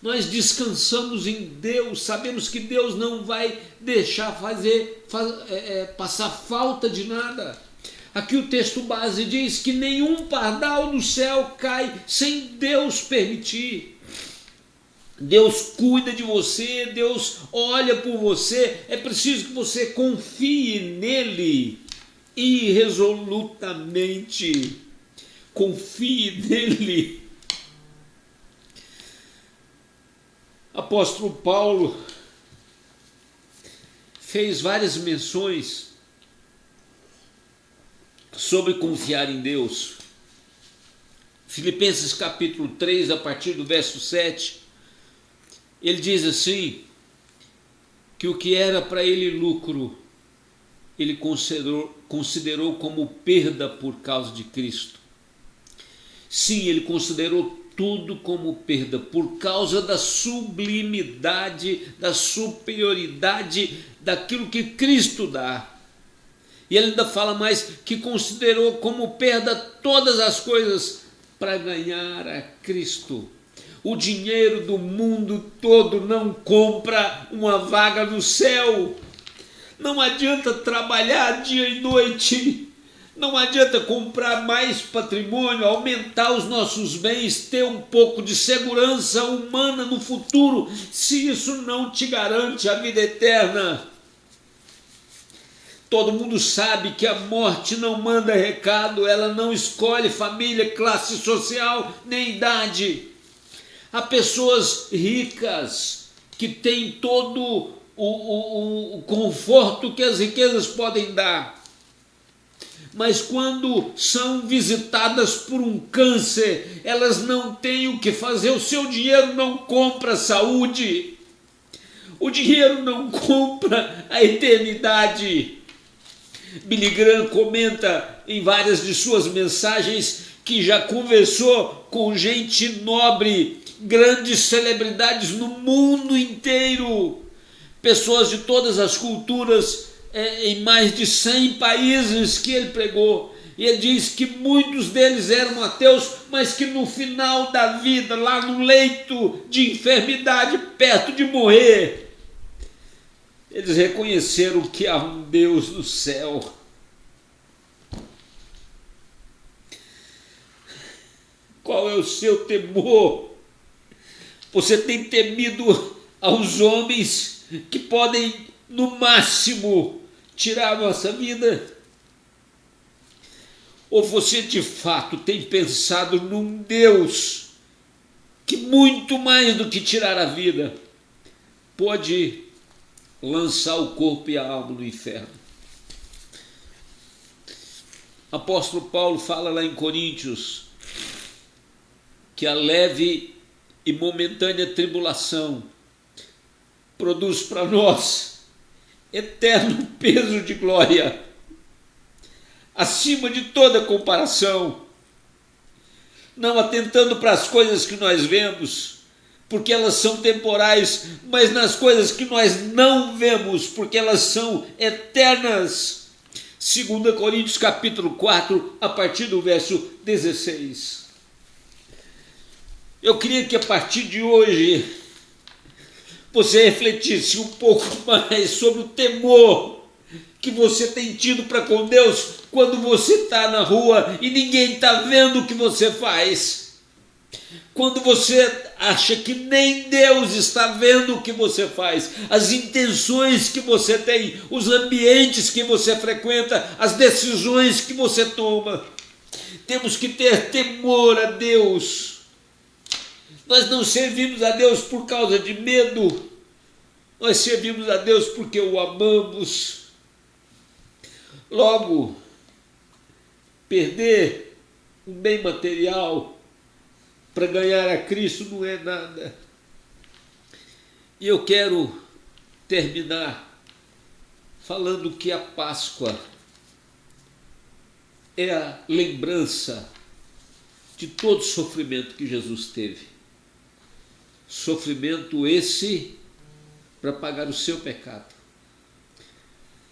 Nós descansamos em Deus, sabemos que Deus não vai deixar passar falta de nada. Aqui o texto base diz que nenhum pardal no céu cai sem Deus permitir. Deus cuida de você, Deus olha por você, é preciso que você confie nele irresolutamente. Confie nele. Apóstolo Paulo fez várias menções sobre confiar em Deus. Filipenses capítulo 3, a partir do verso 7, ele diz assim, que o que era para ele lucro, ele considerou como perda por causa de Cristo. Sim, ele considerou tudo como perda por causa da sublimidade, da superioridade daquilo que Cristo dá. E ele ainda fala mais que considerou como perda todas as coisas para ganhar a Cristo. O dinheiro do mundo todo não compra uma vaga no céu. Não adianta trabalhar dia e noite. Não adianta comprar mais patrimônio, aumentar os nossos bens, ter um pouco de segurança humana no futuro, se isso não te garante a vida eterna. Todo mundo sabe que a morte não manda recado, ela não escolhe família, classe social, nem idade. Há pessoas ricas que têm todo o conforto que as riquezas podem dar. Mas quando são visitadas por um câncer, elas não têm o que fazer, o seu dinheiro não compra saúde, o dinheiro não compra a eternidade. Billy Graham comenta em várias de suas mensagens que já conversou com gente nobre, grandes celebridades no mundo inteiro, pessoas de todas as culturas, em mais de 100 países que ele pregou. E ele diz que muitos deles eram ateus, mas que no final da vida, lá no leito de enfermidade, perto de morrer, eles reconheceram que há um Deus no céu. Qual é o seu temor? Você tem temido aos homens que podem, no máximo, tirar a nossa vida? Ou você de fato tem pensado num Deus que, muito mais do que tirar a vida, pode lançar o corpo e a alma no inferno? Apóstolo Paulo fala lá em Coríntios que a leve e momentânea tribulação produz para nós eterno peso de glória, acima de toda comparação, não atentando para as coisas que nós vemos, porque elas são temporais, mas nas coisas que nós não vemos, porque elas são eternas. 2 Coríntios capítulo 4, a partir do verso 16. Eu queria que a partir de hoje você refletisse um pouco mais sobre o temor que você tem tido para com Deus quando você está na rua e ninguém está vendo o que você faz. Quando você acha que nem Deus está vendo o que você faz, as intenções que você tem, os ambientes que você frequenta, as decisões que você toma. Temos que ter temor a Deus. Nós não servimos a Deus por causa de medo, nós servimos a Deus porque o amamos. Logo, perder um bem material para ganhar a Cristo não é nada. E eu quero terminar falando que a Páscoa é a lembrança de todo o sofrimento que Jesus teve. Sofrimento esse para pagar o seu pecado.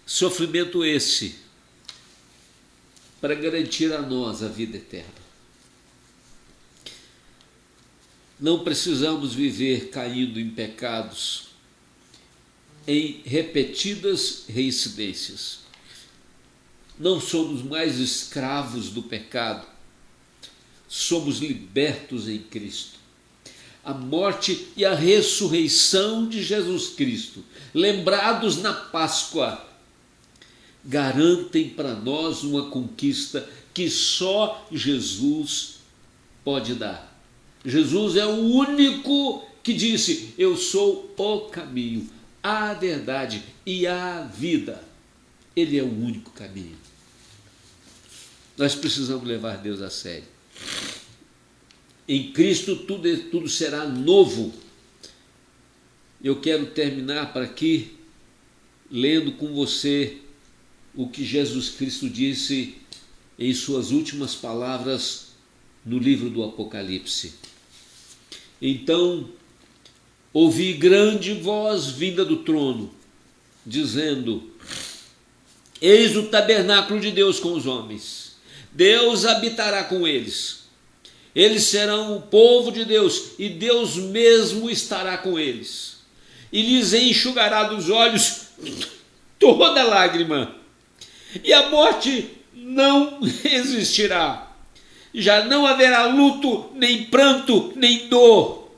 Sofrimento esse para garantir a nós a vida eterna. Não precisamos viver caindo em pecados, em repetidas reincidências. Não somos mais escravos do pecado, somos libertos em Cristo. A morte e a ressurreição de Jesus Cristo, lembrados na Páscoa, garantem para nós uma conquista que só Jesus pode dar. Jesus é o único que disse: eu sou o caminho, a verdade e a vida. Ele é o único caminho. Nós precisamos levar Deus a sério. Em Cristo tudo será novo. Eu quero terminar para aqui lendo com você o que Jesus Cristo disse em suas últimas palavras no livro do Apocalipse. Então ouvi grande voz vinda do trono, dizendo: eis o tabernáculo de Deus com os homens. Deus habitará com eles. Eles serão o povo de Deus, e Deus mesmo estará com eles. E lhes enxugará dos olhos toda lágrima. E a morte não existirá. Já não haverá luto, nem pranto, nem dor,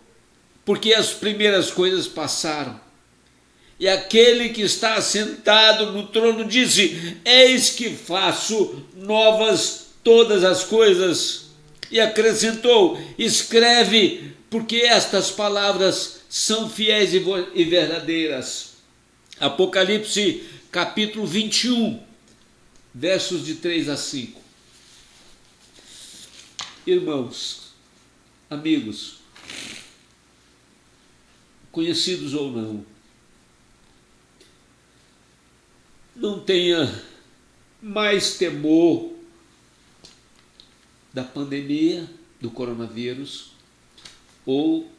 porque as primeiras coisas passaram. E aquele que está assentado no trono disse: eis que faço novas todas as coisas. E acrescentou: escreve, porque estas palavras são fiéis e verdadeiras. Apocalipse capítulo 21, versos de 3 a 5. Irmãos, amigos, conhecidos ou não, não tenha mais temor da pandemia, do coronavírus, ou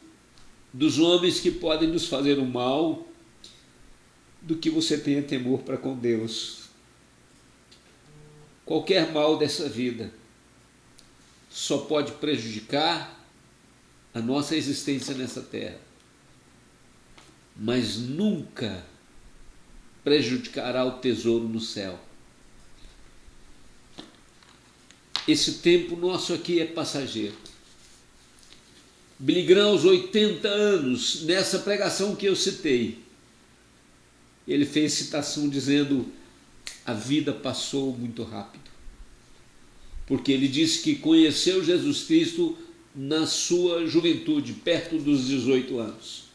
dos homens que podem nos fazer o mal, do que você tenha temor para com Deus. Qualquer mal dessa vida só pode prejudicar a nossa existência nessa terra, mas nunca prejudicará o tesouro no céu. Esse tempo nosso aqui é passageiro. Billy Graham, aos 80 anos, nessa pregação que eu citei, ele fez citação dizendo: a vida passou muito rápido. Porque ele disse que conheceu Jesus Cristo na sua juventude, perto dos 18 anos.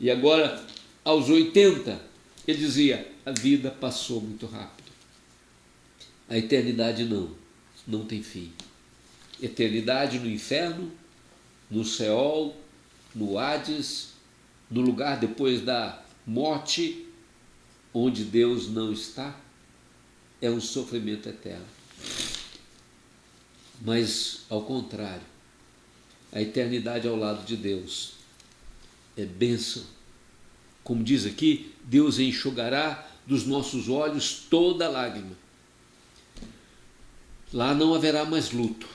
E agora, aos 80, ele dizia: a vida passou muito rápido. A eternidade não tem fim. Eternidade no inferno, no Seol, no Hades, no lugar depois da morte, onde Deus não está, é um sofrimento eterno. Mas, ao contrário, a eternidade ao lado de Deus é bênção. Como diz aqui, Deus enxugará dos nossos olhos toda lágrima. Lá não haverá mais luto,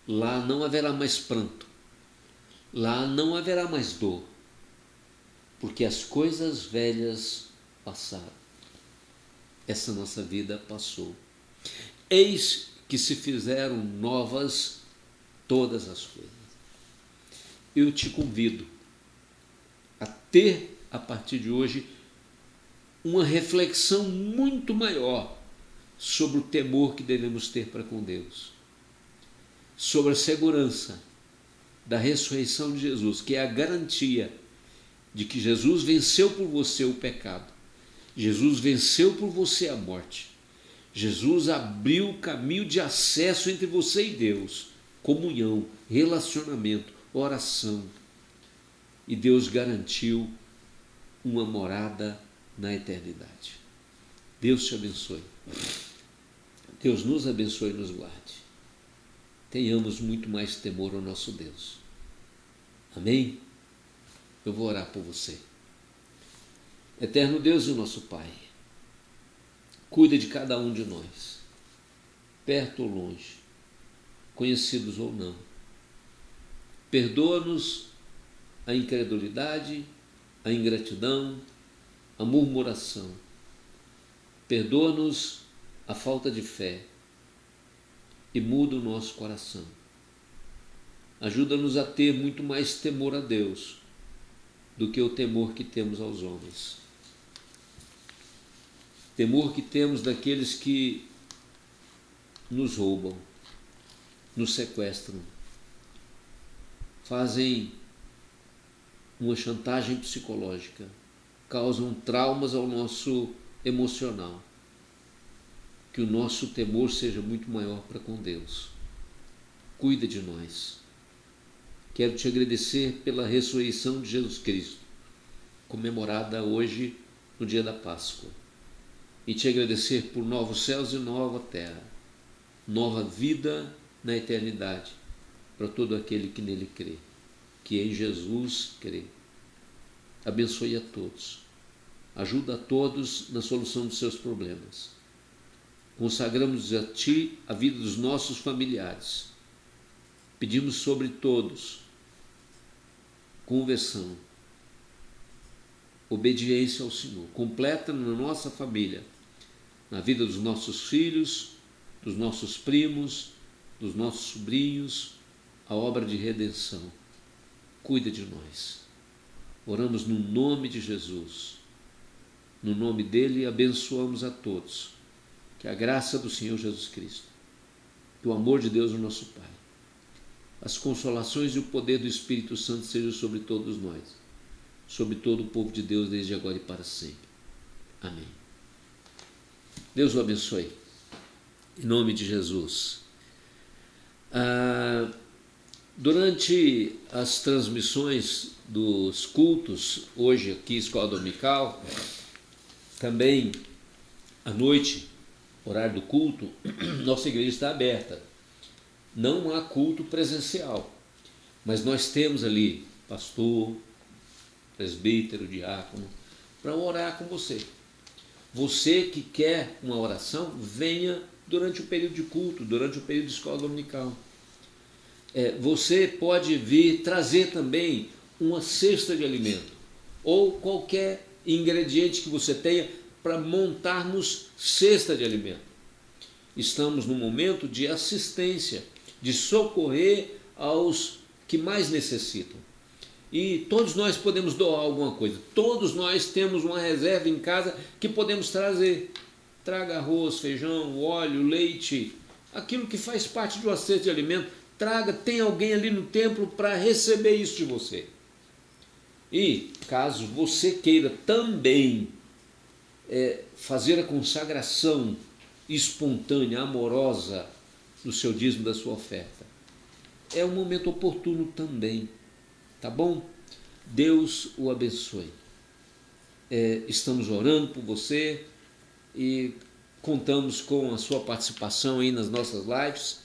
lá não haverá mais pranto, lá não haverá mais dor, porque as coisas velhas passaram. Essa nossa vida passou. Eis que se fizeram novas todas as coisas. Eu te convido a ter, a partir de hoje, uma reflexão muito maior sobre o temor que devemos ter para com Deus, sobre a segurança da ressurreição de Jesus, que é a garantia de que Jesus venceu por você o pecado, Jesus venceu por você a morte, Jesus abriu o caminho de acesso entre você e Deus, comunhão, relacionamento, oração, e Deus garantiu uma morada na eternidade. Deus te abençoe. Deus nos abençoe e nos guarde. Tenhamos muito mais temor ao nosso Deus. Amém? Eu vou orar por você. Eterno Deus e nosso Pai, cuida de cada um de nós, perto ou longe, conhecidos ou não. Perdoa-nos a incredulidade, a ingratidão, a murmuração. Perdoa-nos a falta de fé e muda o nosso coração. Ajuda-nos a ter muito mais temor a Deus do que o temor que temos aos homens. Temor que temos daqueles que nos roubam, nos sequestram, fazem uma chantagem psicológica, causam traumas ao nosso emocional. Que o nosso temor seja muito maior para com Deus. Cuida de nós. Quero te agradecer pela ressurreição de Jesus Cristo, comemorada hoje no dia da Páscoa. E te agradecer por novos céus e nova terra, nova vida na eternidade, para todo aquele que nele crê, que em Jesus crê. Abençoe a todos. Ajuda a todos na solução dos seus problemas. Consagramos a Ti a vida dos nossos familiares. Pedimos sobre todos conversão, obediência ao Senhor, completa na nossa família, na vida dos nossos filhos, dos nossos primos, dos nossos sobrinhos, a obra de redenção. Cuida de nós. Oramos no nome de Jesus. No nome dele abençoamos a todos. Que a graça do Senhor Jesus Cristo, que o amor de Deus, o nosso Pai, as consolações e o poder do Espírito Santo sejam sobre todos nós, sobre todo o povo de Deus, desde agora e para sempre. Amém. Deus o abençoe. Em nome de Jesus. Durante as transmissões dos cultos, hoje aqui, Escola Dominical, também à noite, horário do culto, nossa igreja está aberta. Não há culto presencial, mas nós temos ali pastor, presbítero, diácono, para orar com você. Você que quer uma oração, venha durante o período de culto, durante o período de escola dominical. Você pode vir trazer também uma cesta de alimento ou qualquer ingrediente que você tenha para montarmos cesta de alimento. Estamos num momento de assistência, de socorrer aos que mais necessitam. E todos nós podemos doar alguma coisa. Todos nós temos uma reserva em casa que podemos trazer. Traga arroz, feijão, óleo, leite, aquilo que faz parte de uma cesta de alimento. Traga, tem alguém ali no templo para receber isso de você. E caso você queira também fazer a consagração espontânea, amorosa do seu dízimo, da sua oferta, é um momento oportuno também. Tá bom? Deus o abençoe. Estamos orando por você e contamos com a sua participação aí nas nossas lives.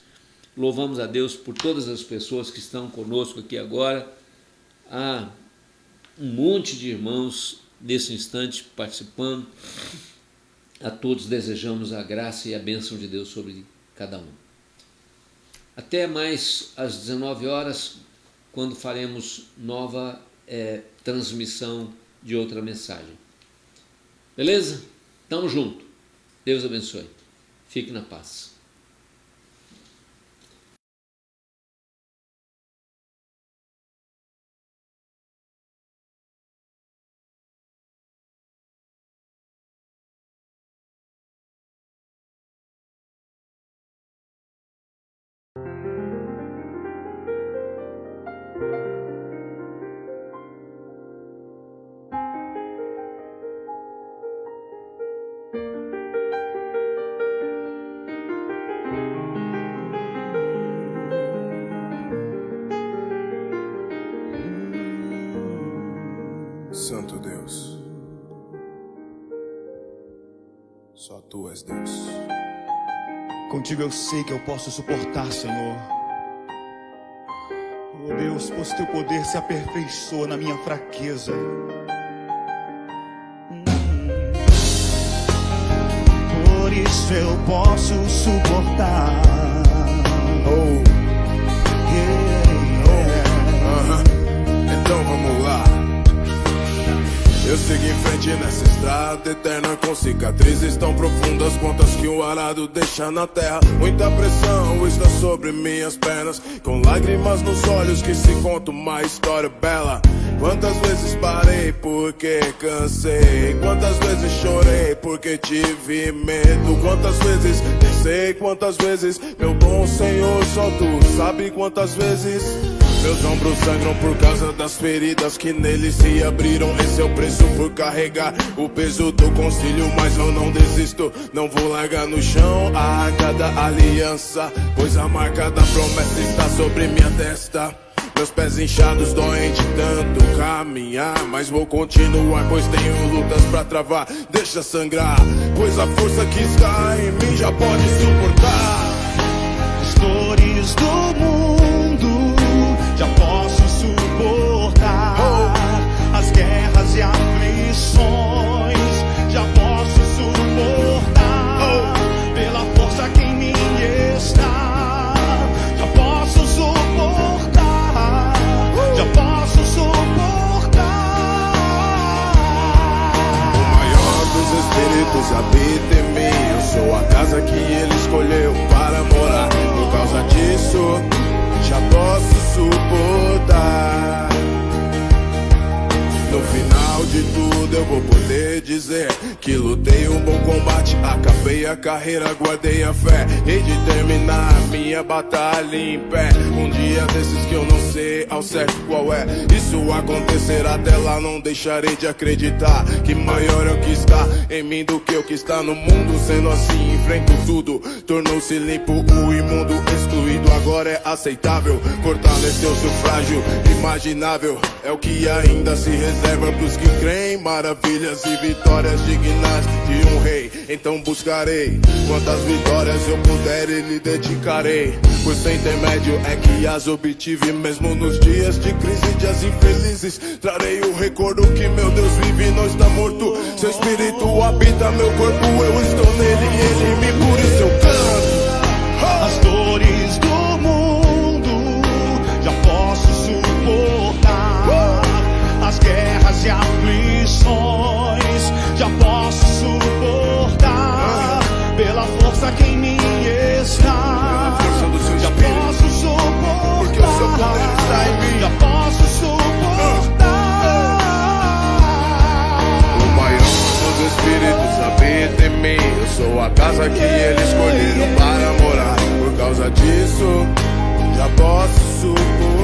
Louvamos a Deus por todas as pessoas que estão conosco aqui agora. Há um monte de irmãos nesse instante participando. A todos desejamos a graça e a bênção de Deus sobre cada um. Até mais às 19 horas, quando faremos nova transmissão de outra mensagem. Beleza? Tamo junto. Deus abençoe. Fique na paz. Santo Deus, só Tu és Deus. Contigo eu sei que eu posso suportar, Senhor. Oh Deus, pois Teu poder se aperfeiçoa na minha fraqueza. Por isso eu posso suportar. Então vamos lá. Eu sigo em frente nessa estrada eterna, com cicatrizes tão profundas quanto as que o arado deixa na terra. Muita pressão está sobre minhas pernas, com lágrimas nos olhos que se conta uma história bela. Quantas vezes parei porque cansei, quantas vezes chorei porque tive medo, quantas vezes pensei, quantas vezes, meu bom Senhor, só Tu sabe quantas vezes. Meus ombros sangram por causa das feridas que neles se abriram. Esse é o preço por carregar o peso do concílio. Mas eu não desisto, não vou largar no chão a cada aliança, pois a marca da promessa está sobre minha testa. Meus pés inchados doem de tanto caminhar, mas vou continuar, pois tenho lutas pra travar. Deixa sangrar, pois a força que está em mim já pode suportar as dores do mundo. Já posso suportar as guerras e aflições. Já posso suportar pela força que em mim está. Já posso suportar. Já posso suportar. O maior dos espíritos habita em mim. Eu sou a casa que Ele escolheu para morar. Por causa disso, já posso suportar. No final de tudo eu vou poder dizer que lutei um bom combate, acabei a carreira, guardei a fé, hei de terminar a minha batalha em pé. Um dia desses que eu não sei ao certo qual é, isso acontecerá, até lá não deixarei de acreditar que maior é o que está em mim do que o que está no mundo. Sendo assim enfrento tudo, tornou-se limpo o imundo, excluído agora é aceitável. Fortaleceu-se o frágil, imaginável, é o que ainda se reserva pros que creem. Maravilhas e vitórias dignas de um rei. então buscarei. Quantas vitórias eu puder e lhe dedicarei, pois sem intermédio é que as obtive. Mesmo nos dias de crise, dias infelizes, trarei o recordo que meu Deus vive e não está morto. Seu espírito habita meu corpo, eu estou nele e ele me por isso eu canto. As dores do mundo já posso suportar, as guerras e aflições já posso suportar, pela força que em mim está. Já posso suportar, porque o seu poder está em mim. já posso suportar. O maior dos espíritos habita em mim. Eu sou a casa que ele escolheu para morar. Por causa disso, já posso suportar.